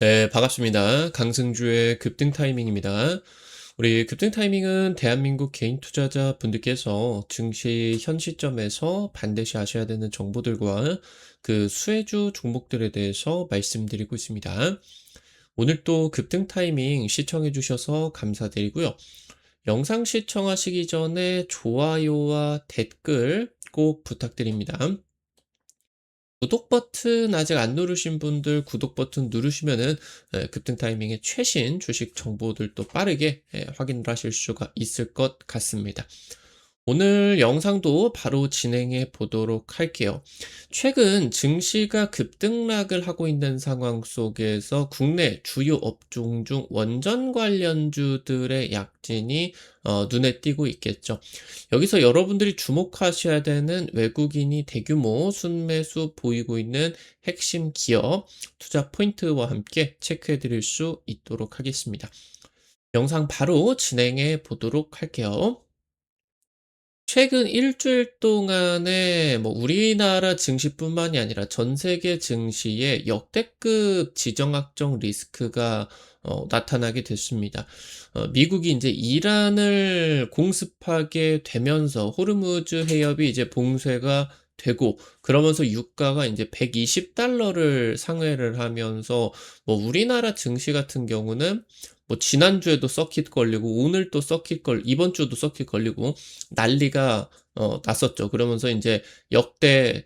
네, 반갑습니다. 강승주의 급등 타이밍입니다. 우리 급등 타이밍은 대한민국 개인 투자자 분들께서 증시 현 시점에서 반드시 아셔야 되는 정보들과 그 수혜주 종목들에 대해서 말씀드리고 있습니다. 오늘 또 급등 타이밍 시청해 주셔서 감사드리고요. 영상 시청하시기 전에 좋아요와 댓글 꼭 부탁드립니다. 구독 버튼 아직 안 누르신 분들 구독 버튼 누르시면은 급등 타이밍에 최신 주식 정보들도 빠르게 확인을 하실 수가 있을 것 같습니다. 오늘 영상도 바로 진행해 보도록 할게요. 최근 증시가 급등락을 하고 있는 상황 속에서 국내 주요 업종 중 원전 관련주들의 약진이 눈에 띄고 있겠죠. 여기서 여러분들이 주목하셔야 되는 외국인이 대규모 순매수 보이고 있는 핵심 기업 투자 포인트와 함께 체크해 드릴 수 있도록 하겠습니다. 영상 바로 진행해 보도록 할게요. 최근 일주일 동안에 뭐 우리나라 증시뿐만이 아니라 전 세계 증시에 역대급 지정학적 리스크가 나타나게 됐습니다. 미국이 이제 이란을 공습하게 되면서 호르무즈 해협이 이제 봉쇄가 되고 그러면서 유가가 이제 120달러를 상회를 하면서 뭐 우리나라 증시 같은 경우는 뭐 지난주에도 서킷 걸리고 오늘 또 서킷 이번 주도 서킷 걸리고 난리가 났었죠. 그러면서 인제 역대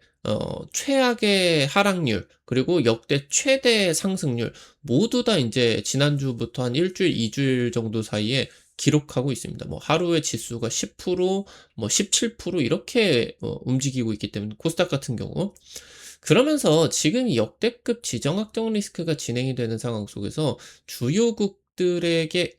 최악의 하락률 그리고 역대 최대 상승률 모두 다 인제 지난주부터 한 1 주일, 2 주일 정도 사이에 기록하고 있습니다. 뭐 하루에 지수가 10%뭐 17% 이렇게 움직이고 있기 때문에 코스닥 같은 경우. 그러면서 지금 이 역대급 지정학적 리스크가 진행이 되는 상황 속에서 주요국들에게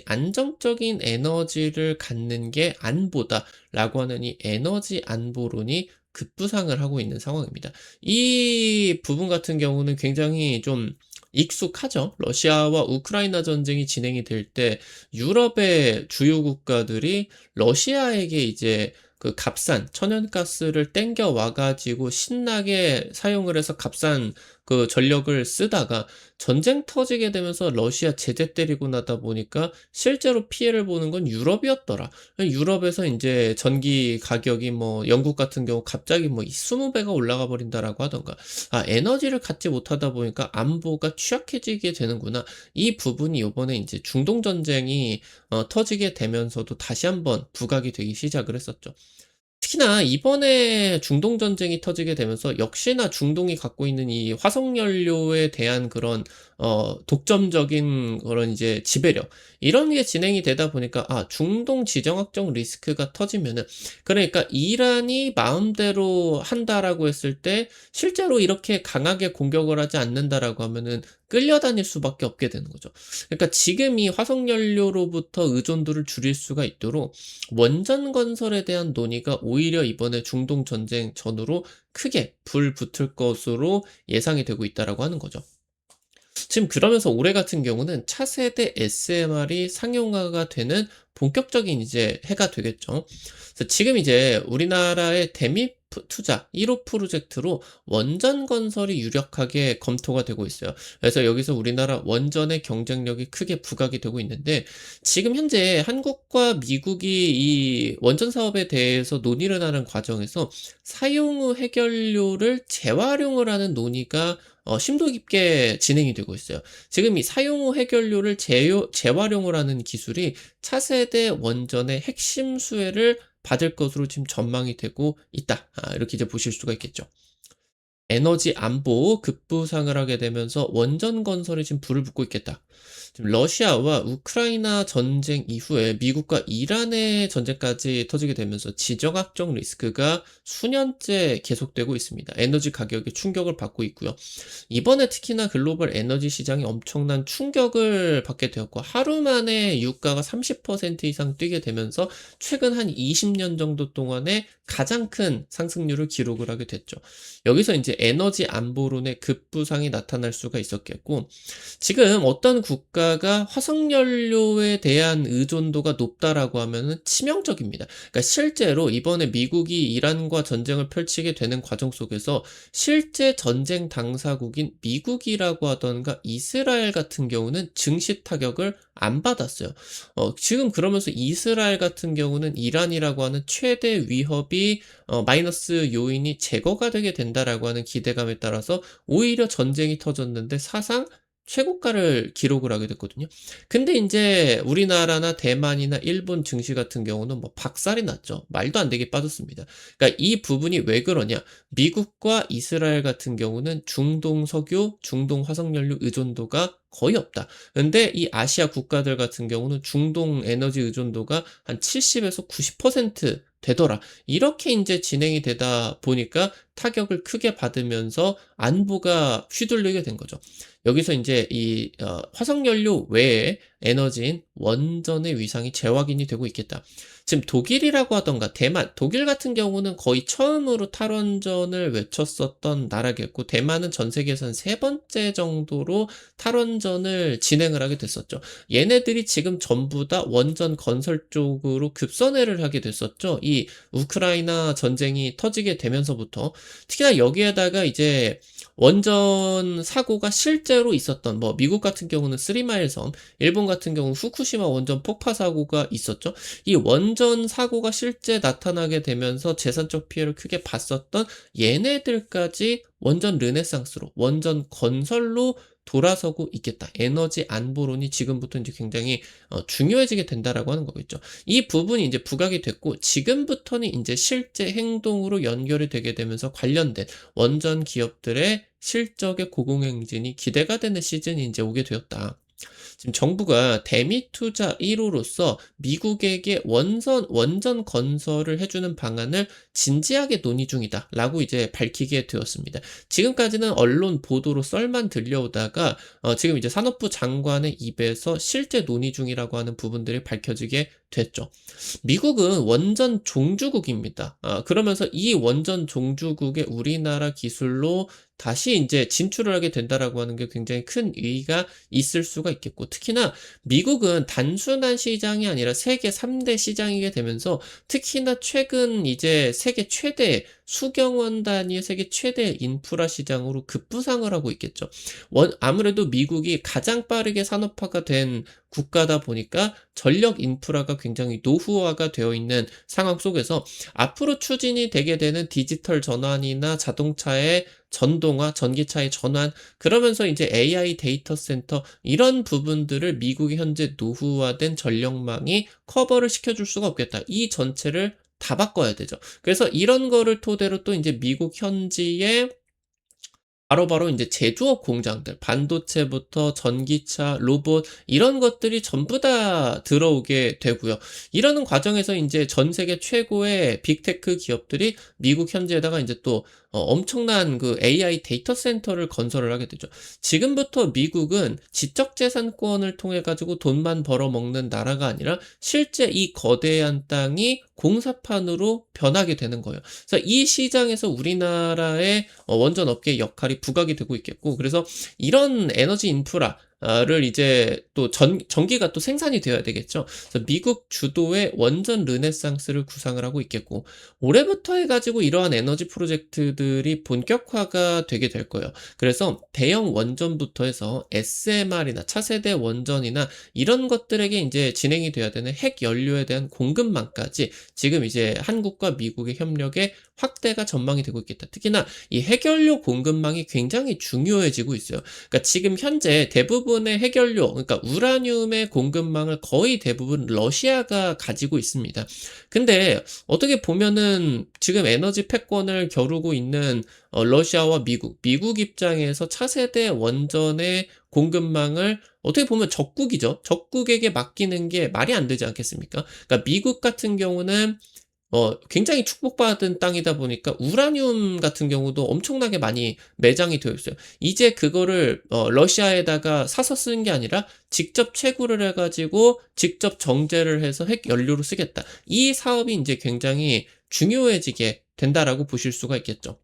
안정적인 에너지를 갖는 게 안보다라고 하는 이 에너지 안보론이 급부상을 하고 있는 상황입니다. 이 부분 같은 경우는 굉장히 좀 익숙하죠. 러시아와 우크라이나 전쟁이 진행이 될 때 유럽의 주요 국가들이 러시아에게 이제 그 값싼 천연가스를 땡겨 와 가지고 신나게 사용을 해서 값싼 그 전력을 쓰다가 전쟁 터지게 되면서 러시아 제재 때리고 나다 보니까 실제로 피해를 보는 건 유럽이었더라. 유럽에서 인제 전기 가격이 뭐 영국 같은 경우 갑자기 뭐 20배가 올라가 버린다라고 하던가. '아 에너지를 갖지 못하다 보니까 안보가 취약해지게 되는구나.' 이 부분이 요번에 인제 중동 전쟁이 터지게 되면서도 다시 한번 부각이 되기 시작을 했었죠. 특히나 이번에 중동 전쟁이 터지게 되면서 역시나 중동이 갖고 있는 이 화석 연료에 대한 그런 독점적인 그런 이제 지배력 이런 게 진행이 되다 보니까 중동 지정학적 리스크가 터지면은 그러니까 '이란이 마음대로 한다.'라고 했을 때 실제로 이렇게 강하게 공격을 하지 않는다라고 하면은 끌려다닐 수밖에 없게 되는 거죠. 그러니까 지금 이 화석 연료로부터 의존도를 줄일 수가 있도록 원전 건설에 대한 논의가 오히려 이번에 중동 전쟁 전후로 크게 불붙을 것으로 예상이 되고 있다라고 하는 거죠. 지금 그러면서 올해 같은 경우는 차세대 SMR이 상용화가 되는 본격적인 이제 해가 되겠죠. 그래서 지금 이제 우리나라의 대미 투자 1호 프로젝트로 원전 건설이 유력하게 검토가 되고 있어요. 그래서 여기서 우리나라 원전의 경쟁력이 크게 부각이 되고 있는데 지금 현재 한국과 미국이 이 원전 사업에 대해서 논의를 하는 과정에서 사용 후 해결료를 재활용을 하는 논의가 심도 깊게 진행이 되고 있어요. 지금 이 사용 후 해결료를 재활용을 하는 기술이 차세대 원전의 핵심 수혜를 받을 것으로 지금 전망이 되고 있다. 이렇게 이제 보실 수가 있겠죠. 에너지 안보 급부상을 하게 되면서 원전 건설에 지금 불을 붙고 있겠다. 지금 러시아와 우크라이나 전쟁 이후에 미국과 이란의 전쟁까지 터지게 되면서 지정학적 리스크가 수년째 계속되고 있습니다. 에너지 가격에 충격을 받고 있고요. 이번에 특히나 글로벌 에너지 시장이 엄청난 충격을 받게 되었고 하루 만에 유가가 30% 이상 뛰게 되면서 최근 한 20년 정도 동안에 가장 큰 상승률을 기록을 하게 됐죠. 여기서 인제 에너지 안보론의 급부상이 나타날 수가 있었겠고, 지금 어떤 국가가 화석연료에 대한 의존도가 높다라고 하면은 치명적입니다. 그러니까 실제로 이번에 미국이 이란과 전쟁을 펼치게 되는 과정 속에서 실제 전쟁 당사국인 미국이라고 하던가 이스라엘 같은 경우는 증시 타격을 안 받았어요. 지금 그러면서 이스라엘 같은 경우는 이란이라고 하는 최대 위협이 마이너스 요인이 제거가 되게 된다라고 하는 기대감에 따라서 오히려 전쟁이 터졌는데 사상 최고가를 기록을 하게 됐거든요. 근데 인제 우리나라나 대만이나 일본 증시 같은 경우는 뭐 박살이 났죠. 말도 안 되게 빠졌습니다. 그러니까 이 부분이 왜 그러냐? 미국과 이스라엘 같은 경우는 중동 석유, 중동 화석연료 의존도가 거의 없다. 근데 이 아시아 국가들 같은 경우는 중동 에너지 의존도가 한 70에서 90% 되더라. 이렇게 인제 진행이 되다 보니까 타격을 크게 받으면서 안보가 휘둘리게 된 거죠. 여기서 인제 이 화석연료 외에 에너지인 원전의 위상이 재확인이 되고 있겠다. 지금 독일이라고 하던가 대만, 독일 같은 경우는 거의 처음으로 탈원전을 외쳤었던 나라겠고, 대만은 전 세계에서 한 세 번째 정도로 탈원전을 진행을 하게 됐었죠. 얘네들이 지금 전부 다 원전 건설 쪽으로 급선회를 하게 됐었죠. 이 우크라이나 전쟁이 터지게 되면서부터. 특히나 여기에다가 이제 원전 사고가 실제로 있었던, 뭐 미국 같은 경우는 쓰리마일 섬, 일본 같은 경우는 후쿠시마 원전 폭파 사고가 있었죠. 이 원전 사고가 실제 나타나게 되면서 재산적 피해를 크게 봤었던 얘네들까지 원전 르네상스로, 원전 건설로 돌아서고 있겠다. 에너지 안보론이 지금부터 이제 굉장히 중요해지게 된다라고 하는 거겠죠. 이 부분이 이제 부각이 됐고, 지금부터는 이제 실제 행동으로 연결이 되게 되면서 관련된 원전 기업들의 실적의 고공행진이 기대가 되는 시즌이 이제 오게 되었다. 지금 정부가 대미 투자 1호로서 미국에게 원전 건설을 해주는 방안을 진지하게 논의 중이다라고 이제 밝히게 되었습니다. 지금까지는 언론 보도로 썰만 들려오다가 지금 이제 산업부 장관의 입에서 실제 논의 중이라고 하는 부분들이 밝혀지게 됐죠. 미국은 원전 종주국입니다. 그러면서 이 원전 종주국의 우리나라 기술로 다시 이제 진출을 하게 된다라고 하는 게 굉장히 큰 의의가 있을 수가 있겠고, 특히나 미국은 단순한 시장이 아니라 세계 3대 시장이게 되면서, 특히나 최근 이제 세계 최대 수경원 단위의 세계 최대 인프라 시장으로 급부상을 하고 있겠죠. 아무래도 미국이 가장 빠르게 산업화가 된 국가다 보니까 전력 인프라가 굉장히 노후화가 되어 있는 상황 속에서 앞으로 추진이 되게 되는 디지털 전환이나 자동차의 전동화, 전기차의 전환, 그러면서 이제 AI 데이터 센터, 이런 부분들을 미국이 현재 노후화된 전력망이 커버를 시켜줄 수가 없겠다. 이 전체를 다 바꿔야 되죠. 그래서 이런 거를 토대로 또 이제 미국 현지의 바로바로 이제 제조업 공장들, 반도체부터 전기차, 로봇, 이런 것들이 전부 다 들어오게 되고요. 이러는 과정에서 이제 전 세계 최고의 빅테크 기업들이 미국 현지에다가 이제 또 엄청난 그 AI 데이터 센터를 건설을 하게 되죠. 지금부터 미국은 지적재산권을 통해 가지고 돈만 벌어먹는 나라가 아니라 실제 이 거대한 땅이 공사판으로 변하게 되는 거예요. 그래서 이 시장에서 우리나라의 원전 업계의 역할이 부각이 되고 있겠고, 그래서 이런 에너지 인프라를 이제 또 전기가 또 생산이 되어야 되겠죠. 그래서 미국 주도의 원전 르네상스를 구상을 하고 있겠고, 올해부터 해가지고 이러한 에너지 프로젝트들이 본격화가 되게 될 거예요. 그래서 대형 원전부터 해서 SMR이나 차세대 원전이나 이런 것들에게 이제 진행이 돼야 되는 핵 연료에 대한 공급망까지 지금 이제 한국과 미국의 협력에 확대가 전망이 되고 있겠다. 특히나 이 핵연료 공급망이 굉장히 중요해지고 있어요. 그러니까 지금 현재 대부분의 핵연료, 그러니까 우라늄의 공급망을 거의 대부분 러시아가 가지고 있습니다. 근데 어떻게 보면은 지금 에너지 패권을 겨루고 있는 러시아와 미국 입장에서 차세대 원전의 공급망을 어떻게 보면 적국이죠. 적국에게 맡기는 게 말이 안 되지 않겠습니까? 그러니까 미국 같은 경우는 굉장히 축복받은 땅이다 보니까 우라늄 같은 경우도 엄청나게 많이 매장이 되어 있어요. 이제 그거를 러시아에다가 사서 쓰는 게 아니라 직접 채굴을 해가지고 직접 정제를 해서 핵 연료로 쓰겠다. 이 사업이 이제 굉장히 중요해지게 된다라고 보실 수가 있겠죠.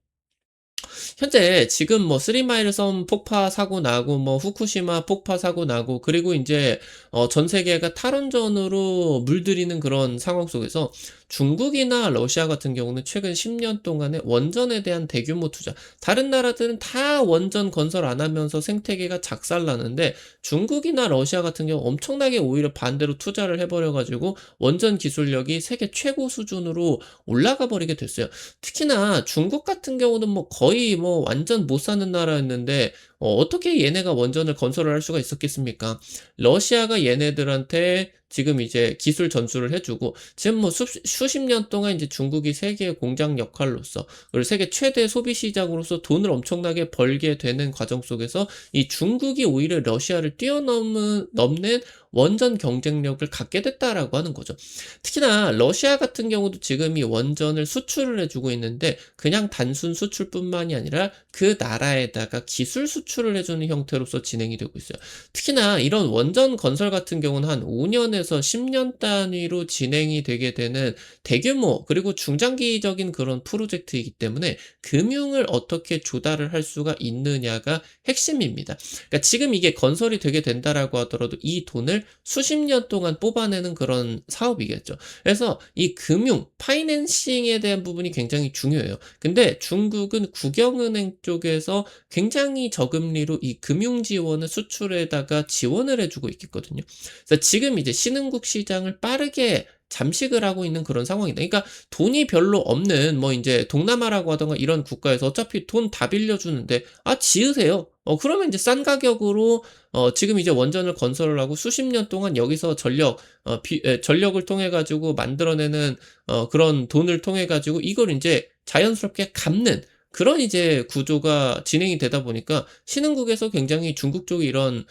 현재 지금 뭐 쓰리마일 섬 폭파 사고 나고 뭐 후쿠시마 폭파 사고 나고 그리고 인제 전 세계가 탈원전으로 물들이는 그런 상황 속에서 중국이나 러시아 같은 경우는 최근 10년 동안에 원전에 대한 대규모 투자, 다른 나라들은 다 원전 건설 안 하면서 생태계가 작살나는데 중국이나 러시아 같은 경우 엄청나게 오히려 반대로 투자를 해 버려 가지고 원전 기술력이 세계 최고 수준으로 올라가 버리게 됐어요. 특히나 중국 같은 경우는 뭐 거의 뭐 완전 못 사는 나라였는데 어떻게 얘네가 원전을 건설을 할 수가 있었겠습니까? 러시아가 얘네들한테 지금 이제 기술 전수를 해 주고 지금 뭐 수십 년 동안 이제 중국이 세계 공장 역할로서 그리고 세계 최대 소비 시장으로서 돈을 엄청나게 벌게 되는 과정 속에서 이 중국이 오히려 러시아를 넘는 원전 경쟁력을 갖게 됐다라고 하는 거죠. 특히나 러시아 같은 경우도 지금 이 원전을 수출을 해 주고 있는데 그냥 단순 수출뿐만이 아니라 그 나라에다가 기술 수출을 해 주는 형태로서 진행이 되고 있어요. 특히나 이런 원전 건설 같은 경우는 한 5 년에서 10년 단위로 진행이 되게 되는 대규모 그리고 중장기적인 그런 프로젝트이기 때문에 금융을 어떻게 조달을 할 수가 있느냐가 핵심입니다. 그러니까 지금 이게 건설이 되게 된다라고 하더라도 이 돈을 수십 년 동안 뽑아내는 그런 사업이겠죠. 그래서 이 금융, 파이낸싱에 대한 부분이 굉장히 중요해요. 근데 중국은 국영은행 쪽에서 굉장히 저금리로 이 금융 지원을 수출에다가 지원을 해주고 있거든요. 그래서 지금 이제 신흥국 시장을 빠르게 잠식을 하고 있는 그런 상황이다. 그러니까 돈이 별로 없는 뭐 이제 동남아라고 하던가 이런 국가에서 어차피 돈 다 빌려주는데 지으세요. 그러면 이제 싼 가격으로 지금 이제 원전을 건설을 하고 수십 년 동안 여기서 전력을 통해 가지고 만들어내는 그런 돈을 통해 가지고 이걸 인제 자연스럽게 갚는 그런 이제 구조가 진행이 되다 보니까 신흥국에서 굉장히 중국 쪽이 이런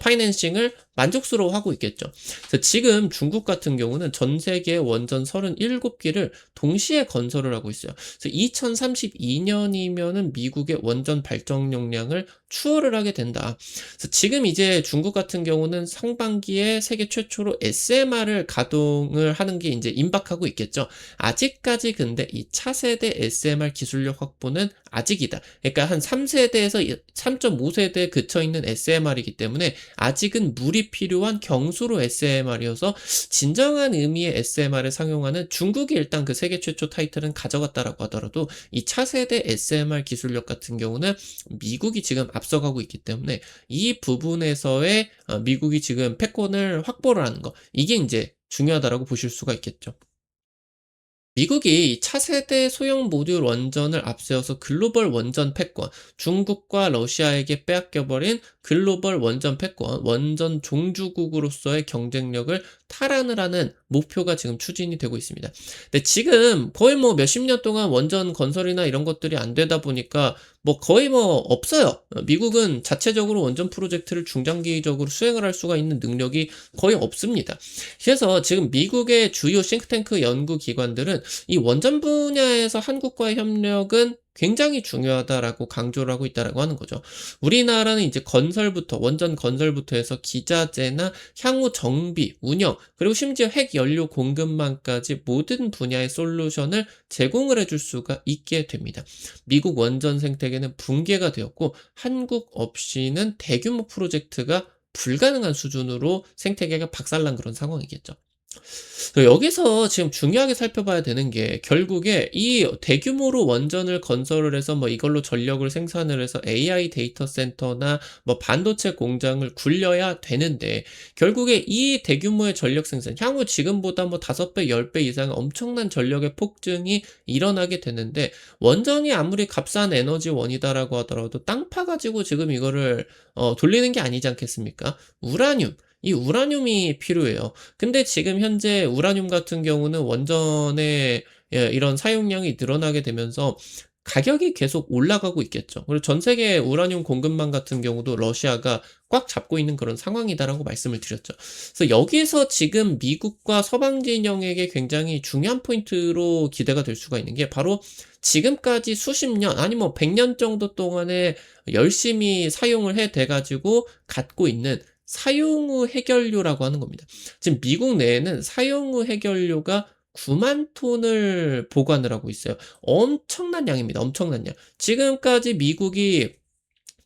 파이낸싱을 만족스러워하고 있겠죠. 그래서 지금 중국 같은 경우는 전 세계 원전 37기를 동시에 건설을 하고 있어요. 그래서 2032년이면은 미국의 원전 발전 용량을 추월을 하게 된다. 그래서 지금 이제 중국 같은 경우는 상반기에 세계 최초로 SMR을 가동을 하는 게 이제 임박하고 있겠죠. 아직까지 근데 이 차세대 SMR 기술력 확보는 아직이다. 그러니까 한 3세대에서 3.5세대에 그쳐 있는 SMR이기 때문에 아직은 물이 필요한 경수로 SMR이어서 진정한 의미의 SMR을 상용하는 중국이 일단 그 세계 최초 타이틀은 가져갔다라고 하더라도 이 차세대 SMR 기술력 같은 경우는 미국이 지금 앞서가고 있기 때문에 이 부분에서의 미국이 지금 패권을 확보를 하는 거 이게 인제 중요하다라고 보실 수가 있겠죠. 미국이 이 차세대 소형 모듈 원전을 앞세워서 글로벌 원전 패권, 중국과 러시아에게 빼앗겨 버린 글로벌 원전 패권, 원전 종주국으로서의 경쟁력을 탈환을 하는 목표가 지금 추진이 되고 있습니다. 근데 지금 거의 뭐 몇십 년 동안 원전 건설이나 이런 것들이 안 되다 보니까 뭐 거의 뭐 없어요. 미국은 자체적으로 원전 프로젝트를 중장기적으로 수행을 할 수가 있는 능력이 거의 없습니다. 그래서 지금 미국의 주요 싱크탱크 연구 기관들은 이 원전 분야에서 한국과의 협력은 굉장히 중요하다라고 강조를 하고 있다라고 하는 거죠. 우리나라는 이제 원전 건설부터 해서 기자재나 향후 정비, 운영, 그리고 심지어 핵 연료 공급망까지 모든 분야의 솔루션을 제공을 해줄 수가 있게 됩니다. 미국 원전 생태계는 붕괴가 되었고 한국 없이는 대규모 프로젝트가 불가능한 수준으로 생태계가 박살난 그런 상황이겠죠. 여기서 지금 중요하게 살펴봐야 되는 게 결국에 이 대규모로 원전을 건설을 해서 뭐 이걸로 전력을 생산을 해서 AI 데이터 센터나 뭐 반도체 공장을 굴려야 되는데 결국에 이 대규모의 전력 생산 향후 지금보다 뭐 5배, 10배 이상 엄청난 전력의 폭증이 일어나게 되는데 원전이 아무리 값싼 에너지원이다라고 하더라도 땅 파가지고 지금 이거를 돌리는 게 아니지 않겠습니까? 이 우라늄이 필요해요. 근데 지금 현재 우라늄 같은 경우는 원전의 이런 사용량이 늘어나게 되면서 가격이 계속 올라가고 있겠죠. 그리고 전 세계 우라늄 공급망 같은 경우도 러시아가 꽉 잡고 있는 그런 상황이다라고 말씀을 드렸죠. 그래서 여기서 지금 미국과 서방 진영에게 굉장히 중요한 포인트로 기대가 될 수가 있는 게 바로 지금까지 수십 년 아니 뭐 100년 정도 동안에 열심히 사용을 해 대 가지고 갖고 있는 사용 후 해결료라고 하는 겁니다. 지금 미국 내에는 사용 후 해결료가 9만 톤을 보관을 하고 있어요. 엄청난 양입니다. 엄청난 양. 지금까지 미국이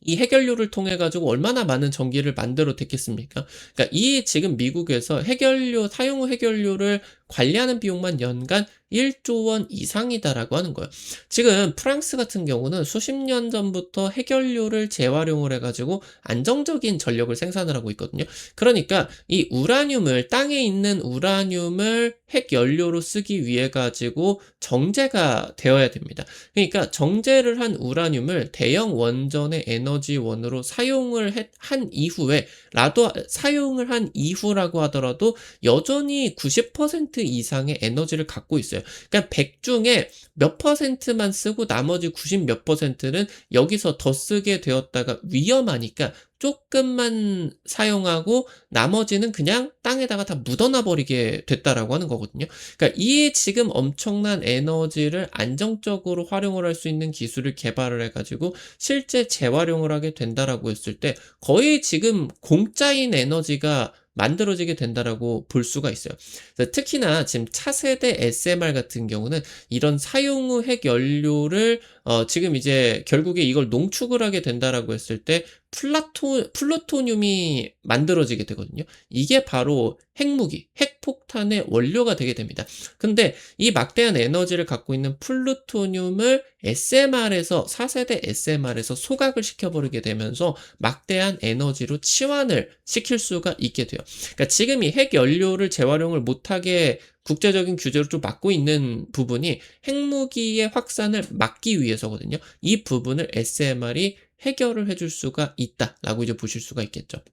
이 해결료를 통해 가지고 얼마나 많은 전기를 만들어 냈겠습니까? 그러니까 이 지금 미국에서 해결료 사용 후 해결료를 관리하는 비용만 연간 1조 원 이상이다라고 하는 거예요. 지금 프랑스 같은 경우는 수십 년 전부터 해결료를 재활용을 해 가지고 안정적인 전력을 생산을 하고 있거든요. 그러니까 이 우라늄을 땅에 있는 우라늄을 핵연료로 쓰기 위해 가지고 정제가 되어야 됩니다. 그러니까 정제를 한 우라늄을 대형 원전의 에너지원으로 한 이후에 라도 사용을 한 이후라고 하더라도 여전히 90% 이상의 에너지를 갖고 있어요. 그러니까 100 중에 몇 퍼센트만 쓰고 나머지 90 몇 퍼센트는 여기서 더 쓰게 되었다가 위험하니까 쪼끔만 사용하고 나머지는 그냥 땅에다가 다 묻어놔 버리게 됐다라고 하는 거거든요. 그러니까 이 지금 엄청난 에너지를 안정적으로 활용을 할 수 있는 기술을 개발을 해 가지고 실제 재활용을 하게 된다라고 했을 때 거의 지금 공짜인 에너지가 만들어지게 된다라고 볼 수가 있어요. 그래서 특히나 지금 차세대 SMR 같은 경우는 이런 사용 후 핵연료를 지금 이제 결국에 이걸 농축을 하게 된다라고 했을 때 플루토늄이 만들어지게 되거든요. 이게 바로 핵무기, 핵폭탄의 원료가 되게 됩니다. 근데 이 막대한 에너지를 갖고 있는 플루토늄을 SMR에서 4세대 SMR에서 소각을 시켜버리게 되면서 막대한 에너지로 치환을 시킬 수가 있게 돼요. 그러니까 지금 이 핵연료를 재활용을 못하게 국제적인 규제로 좀 막고 있는 부분이 핵무기의 확산을 막기 위해서거든요. 이 부분을 SMR이 해결을 해줄 수가 있다라고 이제 보실 수가 있겠죠.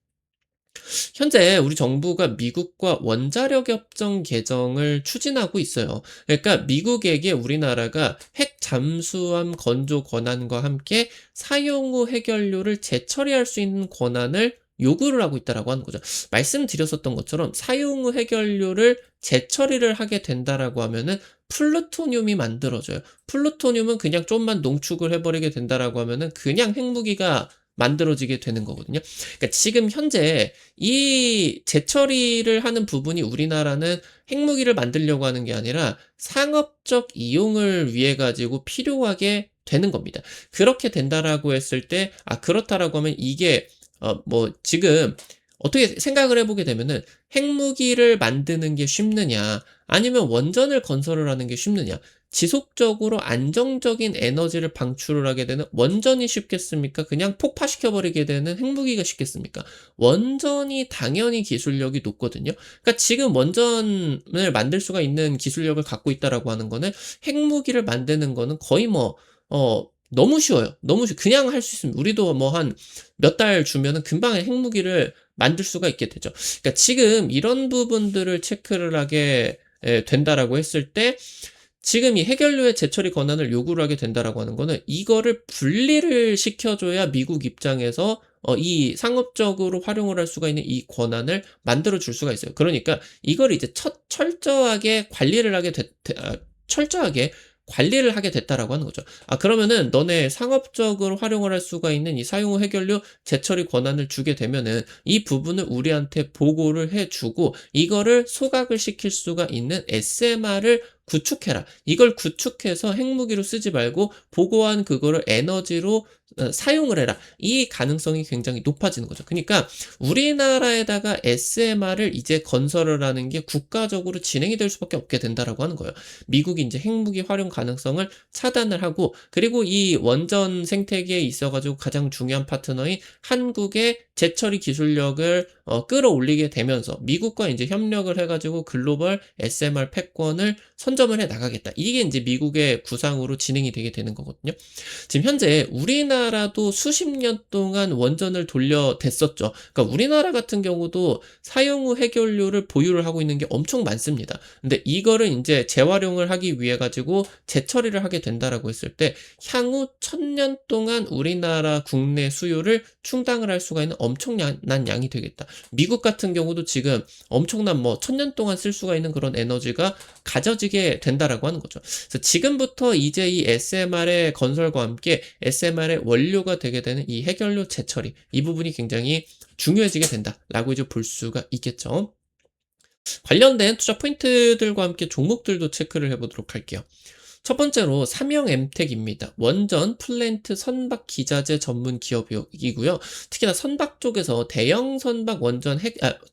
현재 우리 정부가 미국과 원자력 협정 개정을 추진하고 있어요. 그러니까 미국에게 우리나라가 핵 잠수함 건조 권한과 함께 사용 후 핵연료를 재처리할 수 있는 권한을 요구를 하고 있다라고 하는 거죠. 말씀드렸었던 것처럼 사용 후 핵연료를 재처리를 하게 된다라고 하면은 플루토늄이 만들어져요. 플루토늄은 그냥 좀만 농축을 해버리게 된다라고 하면은 그냥 핵무기가 만들어지게 되는 거거든요. 그러니까 지금 현재 이 재처리를 하는 부분이 우리나라는 핵무기를 만들려고 하는 게 아니라 상업적 이용을 위해 가지고 필요하게 되는 겁니다. 그렇게 된다라고 했을 때 그렇다라고 하면 이게 뭐 지금 어떻게 생각을 해 보게 되면은 '핵무기를 만드는 게 쉽느냐 아니면 원전을 건설을 하는 게 쉽느냐.' 지속적으로 안정적인 에너지를 방출을 하게 되는 원전이 쉽겠습니까? 그냥 폭파시켜 버리게 되는 핵무기가 쉽겠습니까? 원전이 당연히 기술력이 높거든요. 그러니까 지금 원전을 만들 수가 있는 기술력을 갖고 있다라고 하는 거는 핵무기를 만드는 거는 거의 너무 쉬워요. 너무 그냥 할 수 있습니다. 우리도 뭐 한 몇 달 주면은 금방 핵무기를 만들 수가 있게 되죠. 그러니까 지금 이런 부분들을 체크를 하게 된다라고 했을 때 지금 이 해결료의 재처리 권한을 요구를 하게 된다라고 하는 거는 이거를 분리를 시켜줘야 미국 입장에서 이 상업적으로 활용을 할 수가 있는 이 권한을 만들어 줄 수가 있어요. 그러니까 이걸 이제 철저하게 관리를 하게 철저하게 관리를 하게 됐다라고 하는 거죠. 그러면은 너네 상업적으로 활용을 할 수가 있는 이 사용 후 해결료 재처리 권한을 주게 되면은 이 부분을 우리한테 보고를 해주고 이거를 소각을 시킬 수가 있는 SMR을 구축해라. 이걸 구축해서 핵무기로 쓰지 말고 보고한 그거를 에너지로 사용을 해라. 이 가능성이 굉장히 높아지는 거죠. 그러니까 우리나라에다가 SMR을 이제 건설을 하는 게 국가적으로 진행이 될 수밖에 없게 된다라고 하는 거예요. 미국이 이제 핵무기 활용 가능성을 차단을 하고 그리고 이 원전 생태계에 있어 가지고 가장 중요한 파트너인 한국의 재처리 기술력을 끌어올리게 되면서 미국과 이제 협력을 해 가지고 글로벌 SMR 패권을 선점을 해 나가겠다. 이게 이제 미국의 구상으로 진행이 되게 되는 거거든요. 지금 현재 우리나라도 수십 년 동안 원전을 돌려댔었죠. 그러니까 우리나라 같은 경우도 사용 후 핵연료를 보유를 하고 있는 게 엄청 많습니다. 근데 이거를 이제 재활용을 하기 위해 가지고 재처리를 하게 된다라고 했을 때 향후 1000년 동안 우리나라 국내 수요를 충당을 할 수가 있는 엄청난 양이 되겠다. 미국 같은 경우도 지금 엄청난 1000년 동안 쓸 수가 있는 그런 에너지가 가져지게 된다라고 하는 거죠. 그래서 지금부터 이제 이 SMR의 건설과 함께 SMR의 원료가 되게 되는 이 해결료 재처리 이 부분이 굉장히 중요해지게 된다라고 이제 볼 수가 있겠죠. 관련된 투자 포인트들과 함께 종목들도 체크를 해 보도록 할게요. 첫 번째로 삼형 엠텍입니다. 원전 플랜트 선박 기자재 전문 기업이고요. 특히나 선박 쪽에서 대형 선박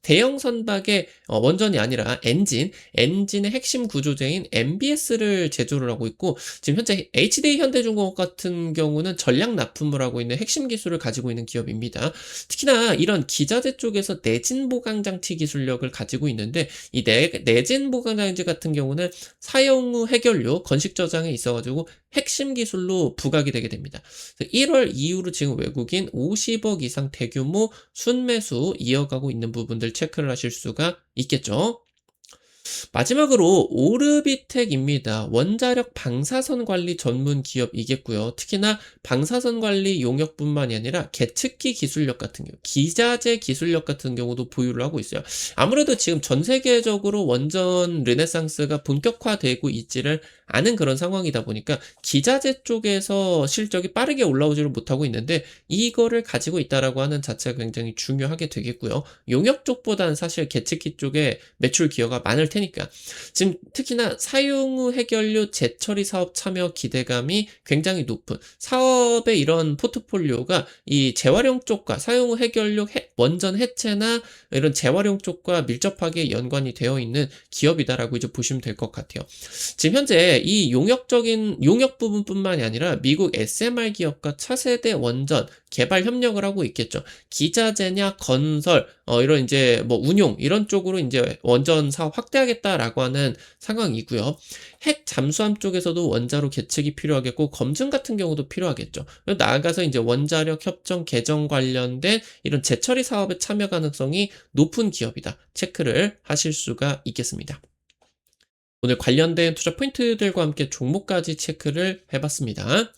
대형 선박의 원전이 아니라 엔진의 핵심 구조재인 MBS를 제조를 하고 있고, 지금 현재 HDI 현대중공업 같은 경우는 전략 납품을 하고 있는 핵심 기술을 가지고 있는 기업입니다. 특히나 이런 기자재 쪽에서 내진 보강 장치 기술력을 가지고 있는데, 이 내진 보강 장치 같은 경우는 사용 후 해결료 건식 저장에 있어 가지고 핵심 기술로 부각이 되게 됩니다. 1월 이후로 지금 외국인 50억 이상 대규모 순매수 이어가고 있는 부분들 체크를 하실 수가 있겠죠. 마지막으로 오르비텍입니다. 원자력 방사선 관리 전문 기업이겠고요. 특히나 방사선 관리 용역뿐만이 아니라 계측기 기술력 같은 경우, 기자재 기술력 같은 경우도 보유를 하고 있어요. 아무래도 지금 전 세계적으로 원전 르네상스가 본격화되고 있지를 않은 그런 상황이다 보니까 기자재 쪽에서 실적이 빠르게 올라오지를 못하고 있는데, 이거를 가지고 있다라고 하는 자체가 굉장히 중요하게 되겠고요. 용역 쪽보다는 사실 계측기 쪽에 매출 기여가 많을 테니까. 지금 특히나 사용 후 해결료 재처리 사업 참여 기대감이 굉장히 높은 사업의 이런 포트폴리오가 이 재활용 쪽과 사용 후 해결료 원전 해체나 이런 재활용 쪽과 밀접하게 연관이 되어 있는 기업이다라고 이제 보시면 될 것 같아요. 지금 현재 이 용역 부분뿐만이 아니라 미국 SMR 기업과 차세대 원전 개발 협력을 하고 있겠죠. 기자재냐 건설 이런 이제 뭐 운용 이런 쪽으로 이제 원전 사업 확대하겠다라고 하는 상황이고요. 핵 잠수함 쪽에서도 원자로 계측이 필요하겠고, 검증 같은 경우도 필요하겠죠. 나아가서 이제 원자력 협정 개정 관련된 이런 재처리 사업에 참여 가능성이 높은 기업이다. 체크를 하실 수가 있겠습니다. 오늘 관련된 투자 포인트들과 함께 종목까지 체크를 해봤습니다.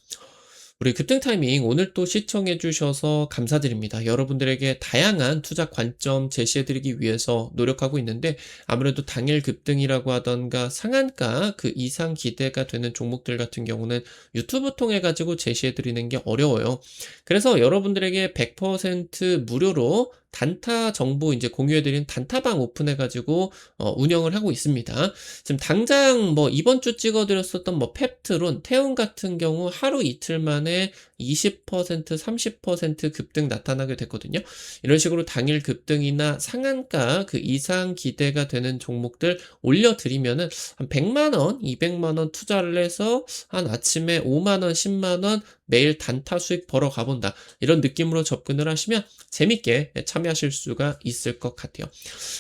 우리 급등 타이밍 오늘 또 시청해 주셔서 감사드립니다. 여러분들에게 다양한 투자 관점 제시해 드리기 위해서 노력하고 있는데, 아무래도 당일 급등이라고 하던가 상한가 그 이상 기대가 되는 종목들 같은 경우는 유튜브 통해 가지고 제시해 드리는 게 어려워요. 그래서 여러분들에게 100% 무료로 단타 정보 이제 공유해 드린 단타방 오픈해 가지고 운영을 하고 있습니다. 지금 당장 뭐 이번 주 찍어 드렸었던 뭐 펩트론, 태움 같은 경우 하루 이틀 만에 20% 30% 급등 나타나게 됐거든요. 이런 식으로 당일 급등이나 상한가 그 이상 기대가 되는 종목들 올려드리면은 한 100만 원, 200만 원 투자를 해서 한 아침에 5만 원, 10만 원 매일 단타 수익 벌어 가본다. 이런 느낌으로 접근을 하시면 재밌게 참여하실 수가 있을 것 같아요.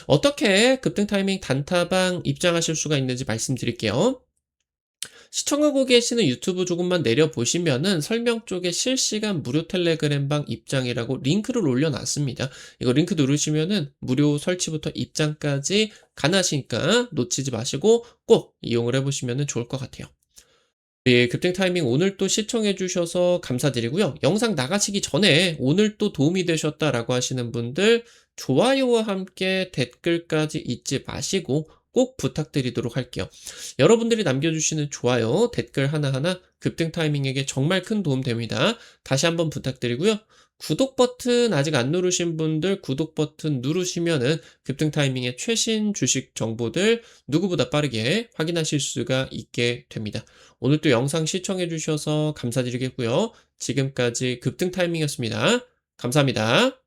어떻게 급등 타이밍 단타방 입장하실 수가 있는지 말씀드릴게요. 시청하고 계시는 유튜브 조금만 내려보시면은 설명 쪽에 실시간 무료 텔레그램방 입장이라고 링크를 올려놨습니다. 이거 링크 누르시면은 무료 설치부터 입장까지 가능하시니까 놓치지 마시고 꼭 이용을 해보시면 좋을 것 같아요. 예, 급등 타이밍 오늘 또 시청해 주셔서 감사드리고요. 영상 나가시기 전에 오늘 또 도움이 되셨다라고 하시는 분들 좋아요와 함께 댓글까지 잊지 마시고 꼭 부탁드리도록 할게요. 여러분들이 남겨주시는 좋아요, 댓글 하나하나 급등 타이밍에게 정말 큰 도움 됩니다. 다시 한번 부탁드리고요. 구독 버튼 아직 안 누르신 분들 구독 버튼 누르시면은 급등 타이밍의 최신 주식 정보들 누구보다 빠르게 확인하실 수가 있게 됩니다. 오늘 또 영상 시청해 주셔서 감사드리겠고요. 지금까지 급등 타이밍이었습니다. 감사합니다.